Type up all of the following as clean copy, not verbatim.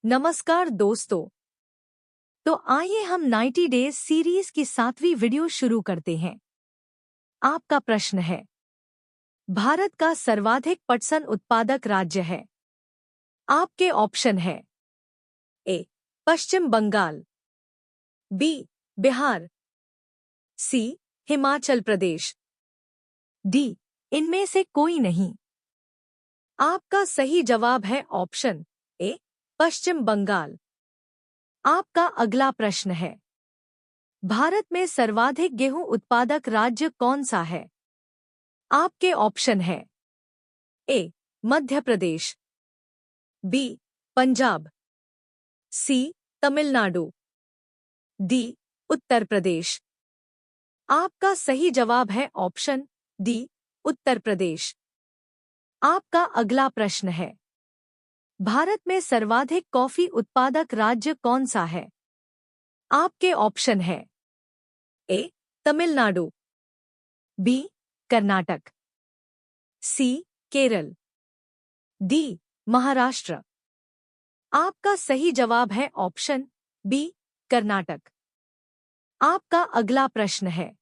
नमस्कार दोस्तों। तो आइए हम 90 डेज सीरीज की 7वीं वीडियो शुरू करते हैं। आपका प्रश्न है, भारत का सर्वाधिक पटसन उत्पादक राज्य है। आपके ऑप्शन है ए पश्चिम बंगाल, बी बिहार, सी हिमाचल प्रदेश, डी इनमें से कोई नहीं। आपका सही जवाब है ऑप्शन ए पश्चिम बंगाल। आपका अगला प्रश्न है, भारत में सर्वाधिक गेहूं उत्पादक राज्य कौन सा है? आपके ऑप्शन है ए मध्य प्रदेश, बी पंजाब, सी तमिलनाडु, डी उत्तर प्रदेश। आपका सही जवाब है ऑप्शन डी उत्तर प्रदेश। आपका अगला प्रश्न है, भारत में सर्वाधिक कॉफी उत्पादक राज्य कौन सा है? आपके ऑप्शन है ए तमिलनाडु, बी कर्नाटक, सी केरल, डी महाराष्ट्र। आपका सही जवाब है ऑप्शन बी कर्नाटक। आपका अगला प्रश्न है,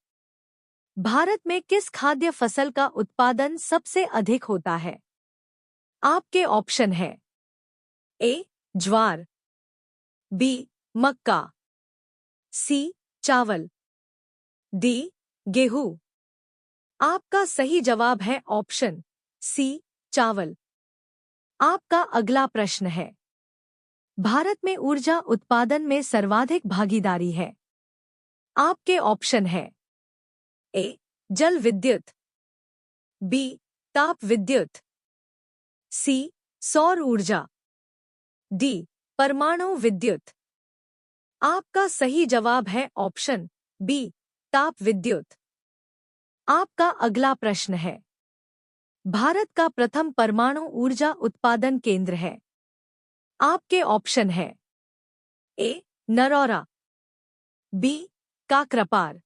भारत में किस खाद्य फसल का उत्पादन सबसे अधिक होता है? आपके ऑप्शन है ए ज्वार, बी मक्का, सी चावल, डी गेहूं। आपका सही जवाब है ऑप्शन सी चावल। आपका अगला प्रश्न है, भारत में ऊर्जा उत्पादन में सर्वाधिक भागीदारी है। आपके ऑप्शन है ए जल विद्युत, बी ताप विद्युत, सी सौर ऊर्जा, डी परमाणु विद्युत। आपका सही जवाब है ऑप्शन बी ताप विद्युत। आपका अगला प्रश्न है, भारत का प्रथम परमाणु ऊर्जा उत्पादन केंद्र है। आपके ऑप्शन है ए नरौरा, बी काकरापार,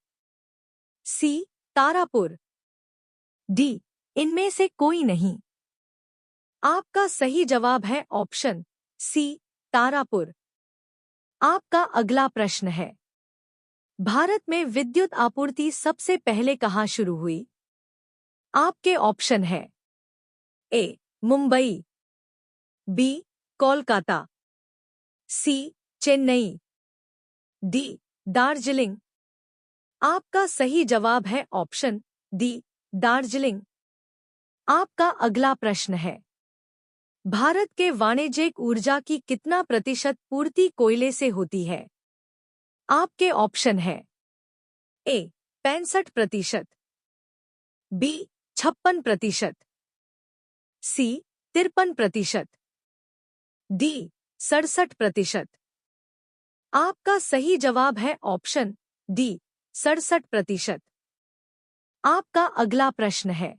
सी तारापुर, डी इनमें से कोई नहीं। आपका सही जवाब है ऑप्शन सी तारापुर। आपका अगला प्रश्न है, भारत में विद्युत आपूर्ति सबसे पहले कहाँ शुरू हुई? आपके ऑप्शन है ए मुंबई, बी कोलकाता, सी चेन्नई, डी दार्जिलिंग। आपका सही जवाब है ऑप्शन डी दार्जिलिंग। आपका अगला प्रश्न है, भारत के वाणिज्यिक ऊर्जा की कितना प्रतिशत पूर्ति कोयले से होती है? आपके ऑप्शन है ए 65%, बी 56%, सी 53%, डी 67%। आपका सही जवाब है ऑप्शन डी 67%। आपका अगला प्रश्न है,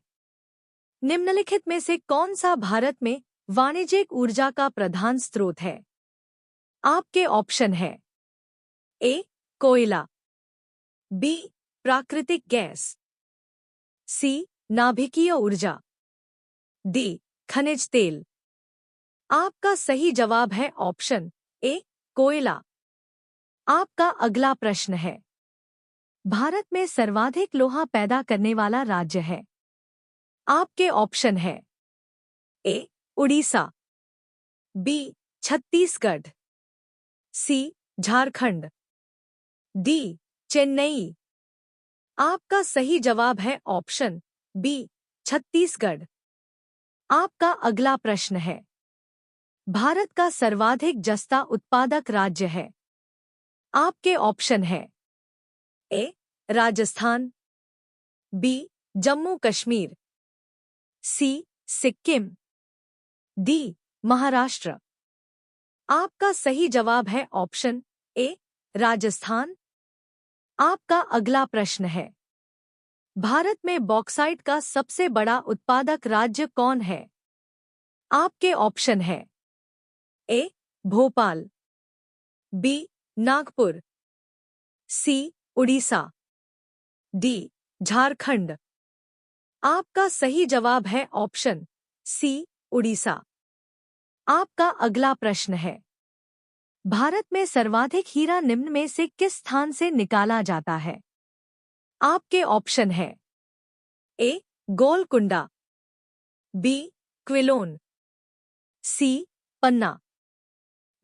निम्नलिखित में से कौन सा भारत में वाणिज्यिक ऊर्जा का प्रधान स्रोत है? आपके ऑप्शन है ए कोयला, बी प्राकृतिक गैस, सी नाभिकीय ऊर्जा, डी खनिज तेल। आपका सही जवाब है ऑप्शन ए कोयला। आपका अगला प्रश्न है, भारत में सर्वाधिक लोहा पैदा करने वाला राज्य है। आपके ऑप्शन है ए उड़ीसा, बी छत्तीसगढ़, सी झारखंड, डी चेन्नई। आपका सही जवाब है ऑप्शन बी छत्तीसगढ़। आपका अगला प्रश्न है, भारत का सर्वाधिक जस्ता उत्पादक राज्य है। आपके ऑप्शन है ए राजस्थान, बी जम्मू कश्मीर, सी सिक्किम, डी महाराष्ट्र। आपका सही जवाब है ऑप्शन ए राजस्थान। आपका अगला प्रश्न है, भारत में बॉक्साइट का सबसे बड़ा उत्पादक राज्य कौन है? आपके ऑप्शन है ए भोपाल, बी नागपुर, सी उड़ीसा, डी झारखंड। आपका सही जवाब है ऑप्शन सी उड़ीसा। आपका अगला प्रश्न है, भारत में सर्वाधिक हीरा निम्न में से किस स्थान से निकाला जाता है? आपके ऑप्शन है ए. गोलकुंडा, बी. क्विलोन, सी. पन्ना,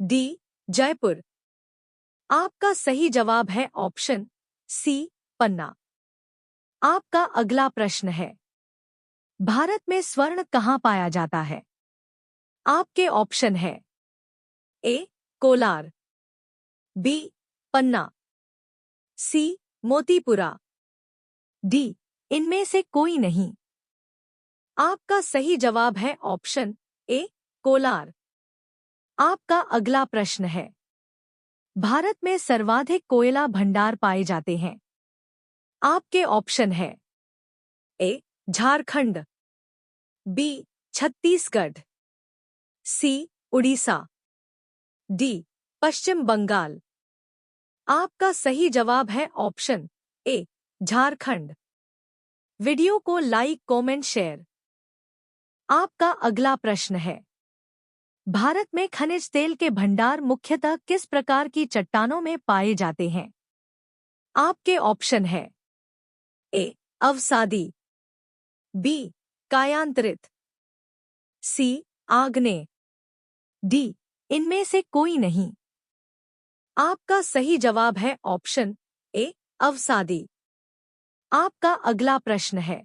डी. जयपुर। आपका सही जवाब है ऑप्शन सी. पन्ना। आपका अगला प्रश्न है, भारत में स्वर्ण कहाँ पाया जाता है? आपके ऑप्शन है ए. कोलार, बी. पन्ना, सी. मोतीपुरा, डी. इनमें से कोई नहीं। आपका सही जवाब है ऑप्शन ए. कोलार। आपका अगला प्रश्न है, भारत में सर्वाधिक कोयला भंडार पाए जाते हैं। आपके ऑप्शन है ए. झारखंड, बी. छत्तीसगढ़, सी. उड़ीसा, डी. पश्चिम बंगाल। आपका सही जवाब है ऑप्शन ए. झारखंड। वीडियो को लाइक, कमेंट, शेयर। आपका अगला प्रश्न है, भारत में खनिज तेल के भंडार मुख्यतः किस प्रकार की चट्टानों में पाए जाते हैं? आपके ऑप्शन है ए. अवसादी, बी. कायांतरित, सी. आग्नेय, डी. इनमें से कोई नहीं। आपका सही जवाब है ऑप्शन ए. अवसादी। आपका अगला प्रश्न है,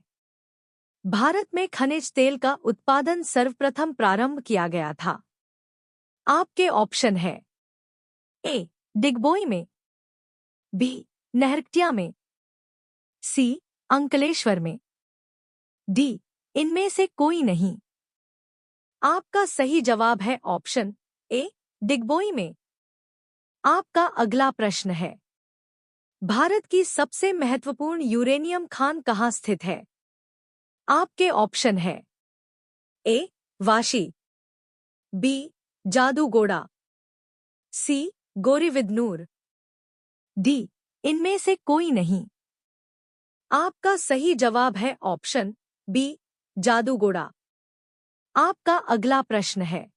भारत में खनिज तेल का उत्पादन सर्वप्रथम प्रारंभ किया गया था। आपके ऑप्शन है ए. डिगबोई में, बी. नहरकटिया में, सी. अंकलेश्वर में, डी. इनमें से कोई नहीं। आपका सही जवाब है ऑप्शन ए. डिगबोई में। आपका अगला प्रश्न है, भारत की सबसे महत्वपूर्ण यूरेनियम खान कहाँ स्थित है? आपके ऑप्शन है ए. वाशी, बी. जादूगोड़ा, सी. गोरीबिदनूर, डी. इनमें से कोई नहीं। आपका सही जवाब है ऑप्शन बी. जादूगोड़ा। आपका अगला प्रश्न है,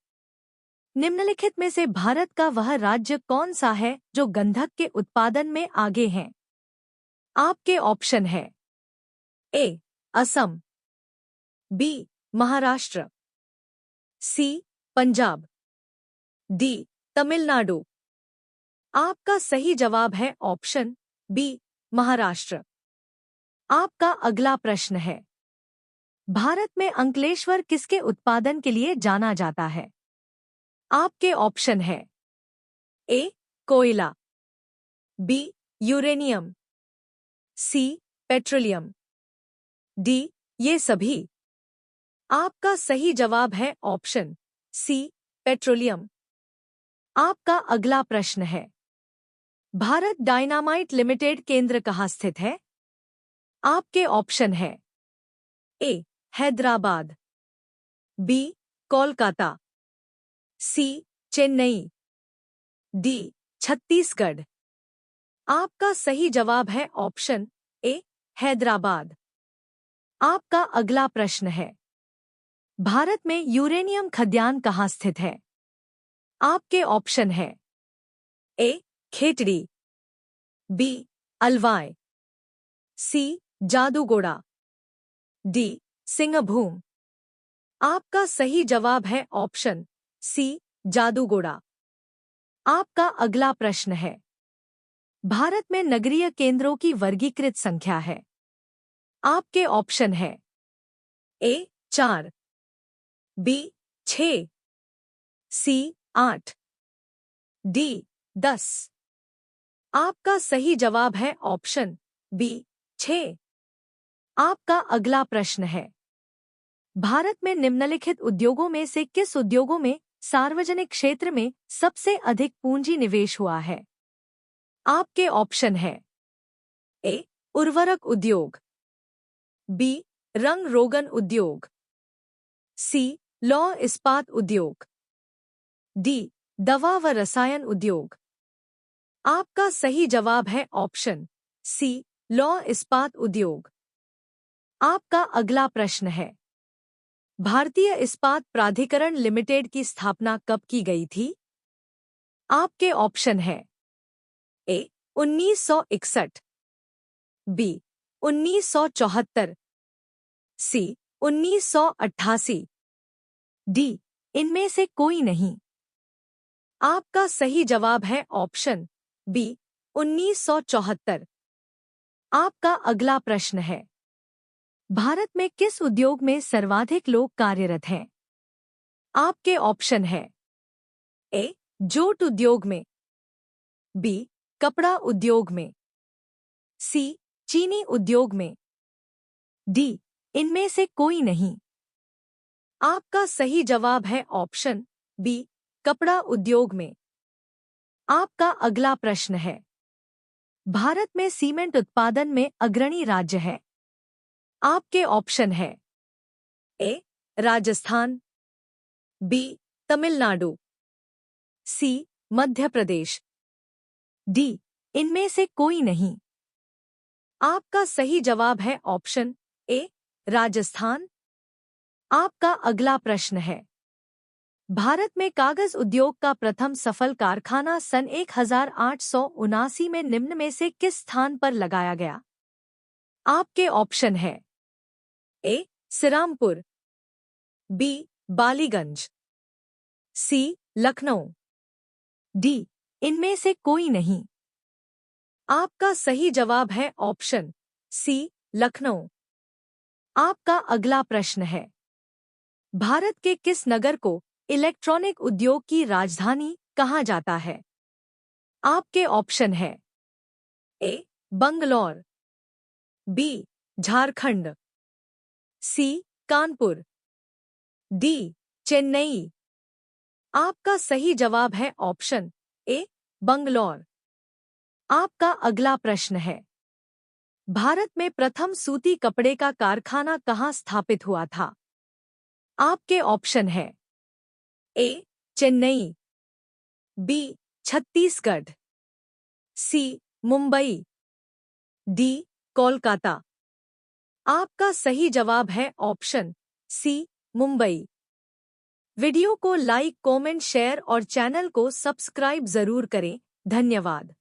निम्नलिखित में से भारत का वह राज्य कौन सा है जो गंधक के उत्पादन में आगे है? आपके ऑप्शन है ए. असम, बी. महाराष्ट्र, सी. पंजाब, डी. तमिलनाडु। आपका सही जवाब है ऑप्शन बी. महाराष्ट्र। आपका अगला प्रश्न है, भारत में अंकलेश्वर किसके उत्पादन के लिए जाना जाता है? आपके ऑप्शन है ए. कोयला, B. Uranium, C. Petroleum, D. ये सभी। आपका सही जवाब है ऑप्शन सी. पेट्रोलियम। आपका अगला प्रश्न है, भारत डायनामाइट लिमिटेड केंद्र कहाँ स्थित है? आपके ऑप्शन है ए. हैदराबाद, बी. कोलकाता, सी. चेन्नई, डी. छत्तीसगढ़। आपका सही जवाब है ऑप्शन ए. हैदराबाद। आपका अगला प्रश्न है, भारत में यूरेनियम खदान कहाँ स्थित है? आपके ऑप्शन है ए. खेतड़ी, बी. अलवाय, सी. जादूगोड़ा, डी. सिंहभूम। आपका सही जवाब है ऑप्शन सी. जादूगोड़ा। आपका अगला प्रश्न है, भारत में नगरीय केंद्रों की वर्गीकृत संख्या है। आपके ऑप्शन है ए. 4, बी. 6, सी. 8, डी. 10। आपका सही जवाब है ऑप्शन बी. 6। आपका अगला प्रश्न है, भारत में निम्नलिखित उद्योगों में से किस उद्योगों में सार्वजनिक क्षेत्र में सबसे अधिक पूंजी निवेश हुआ है? आपके ऑप्शन है ए. उर्वरक उद्योग, बी. रंग रोगन उद्योग, सी. लौह इस्पात उद्योग, डी. दवा व रसायन उद्योग। आपका सही जवाब है ऑप्शन सी. लौह इस्पात उद्योग। आपका अगला प्रश्न है, भारतीय इस्पात प्राधिकरण लिमिटेड की स्थापना कब की गई थी? आपके ऑप्शन है ए 1961, बी 1974, सी 1988, डी इनमें से कोई नहीं। आपका सही जवाब है ऑप्शन बी 1974। आपका अगला प्रश्न है, भारत में किस उद्योग में सर्वाधिक लोग कार्यरत हैं? आपके ऑप्शन है ए जूट उद्योग में, बी कपड़ा उद्योग में, सी चीनी उद्योग में, डी इनमें से कोई नहीं। आपका सही जवाब है ऑप्शन बी कपड़ा उद्योग में। आपका अगला प्रश्न है, भारत में सीमेंट उत्पादन में अग्रणी राज्य है। आपके ऑप्शन है ए राजस्थान, बी तमिलनाडु, सी मध्य प्रदेश, डी इनमें से कोई नहीं। आपका सही जवाब है ऑप्शन ए राजस्थान। आपका अगला प्रश्न है, भारत में कागज उद्योग का प्रथम सफल कारखाना सन 1879 में निम्न में से किस स्थान पर लगाया गया? आपके ऑप्शन है ए सिरामपुर, बी बालीगंज, सी लखनऊ, डी इनमें से कोई नहीं। आपका सही जवाब है ऑप्शन सी लखनऊ। आपका अगला प्रश्न है, भारत के किस नगर को इलेक्ट्रॉनिक उद्योग की राजधानी कहा जाता है? आपके ऑप्शन है ए बंगलौर, बी झारखंड, सी कानपुर, डी चेन्नई। आपका सही जवाब है ऑप्शन ए बंगलौर। आपका अगला प्रश्न है, भारत में प्रथम सूती कपड़े का कारखाना कहाँ स्थापित हुआ था? आपके ऑप्शन है ए चेन्नई, बी छत्तीसगढ़, सी मुंबई, डी कोलकाता। आपका सही जवाब है ऑप्शन सी मुंबई। वीडियो को लाइक, कमेंट, शेयर और चैनल को सब्सक्राइब जरूर करें। धन्यवाद।